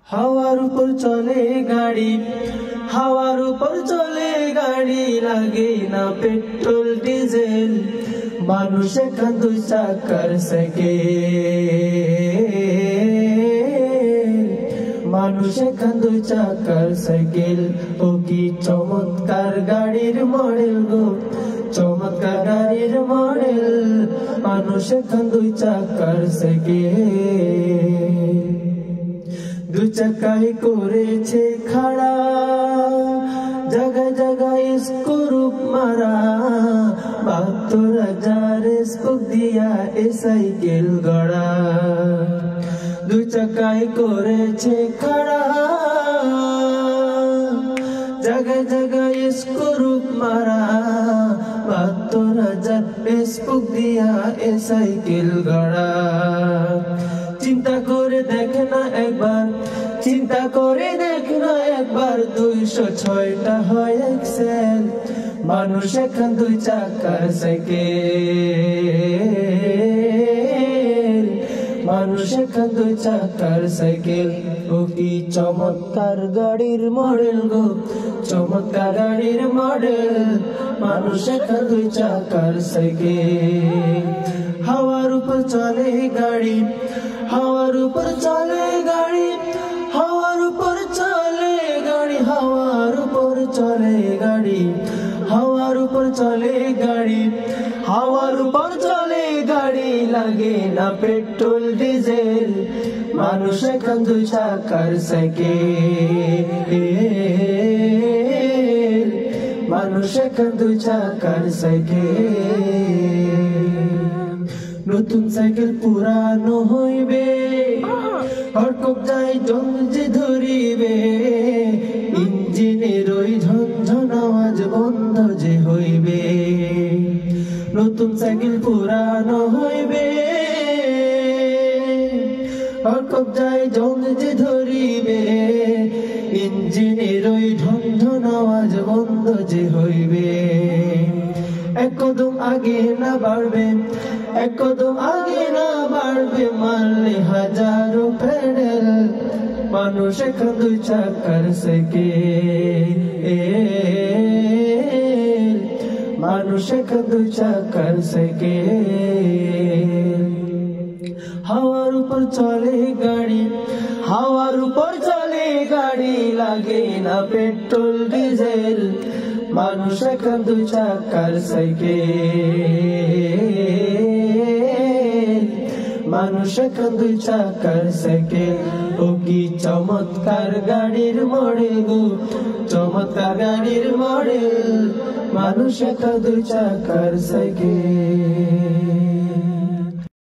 হাওয়ার উপর চলে গাড়ি, হাওয়ার উপর চলে গাড়ি, লাগে না পেট্রোল ডিজেল। মানুষ এখন দুই চাকার সাইকেল, মানুষ এখন দুই চাকার সাইকেল। ও কি চমৎকার গাড়ির মডেল গো, চমৎকার গাড়ির মডেল। মানুষ এখন দুই চাকার সাইকেল, দুই চাকায় করেছে খাড়া, জায়গায় জায়গায় স্ক্রুপ মারা। ৭২,০০০ স্পোক দিয়া এ সাইকেল গড়া, দুই চাকায় করেছে খাড়া, জায়গায় জায়গায় স্ক্রুপ মারা। ৭২,০০০ স্পোক দিয়া এ সাইকেল গড়া। চিন্তা করে দেখ না একবার, চিন্তা করে দেখ না একবার, ২০৬টা হয় এক্সেল। মানুষ এখন দুই চাকার সাইকেল, মানুষ এখন দুই চাকার সাইকেল। ও কি চমৎকার গাড়ির মডেল গো, চমৎকার গাড়ির মডেল। মানুষ এখন দুই চাকার সাইকেল, হাওয়ার উপর চলে গাড়ি, হাওয়ার উপর চলে গাড়ি, হাওয়ার উপর চলে গাড়ি, হাওয়ার উপর চলে গাড়ি, হাওয়ার উপর চলে গাড়ি, হাওয়ার উপর চলে গাড়ি। লাগে না পেট্রোল ডিজেল। মানুষ এখন দুই চাকার সাইকেল, মানুষ এখন দুই চাকার সাইকেল। নতুন সাইকেল পুরানো হইবে, হরকত যাই জঞ্জে ধরিবে, ইঞ্জিনের ওই ঝনঝন আওয়াজ বন্ধ যে হইবে। নতুন সাইকেল পুরানো হইবে, হরকত যাই জঞ্জে ধরিবে, ইঞ্জিনের ওই ঝনঝন আওয়াজ বন্ধ যে হইবে। এক কদম আগে না বাড়বে, এক কদম আগে না বাড়বে, মারলে হাজারো প্যাডেল। মানুষ এখন দুই চাকার সাইকেল, মানুষ এখন দুই চাকার সাইকেল। হাওয়ার উপর চলে গাড়ি, হাওয়ার উপর চলে গাড়ি, লাগে না পেট্রোল ডিজেল। মানুষ এখন দুই চাকার সাইকেল, মানুষ এখন দুই চাকার সাইকেল। ও কি চমৎকার গাড়ির মডেল গো, চমৎকার গাড়ির মডেল। মানুষ এখন দুই চাকার সাইকেল।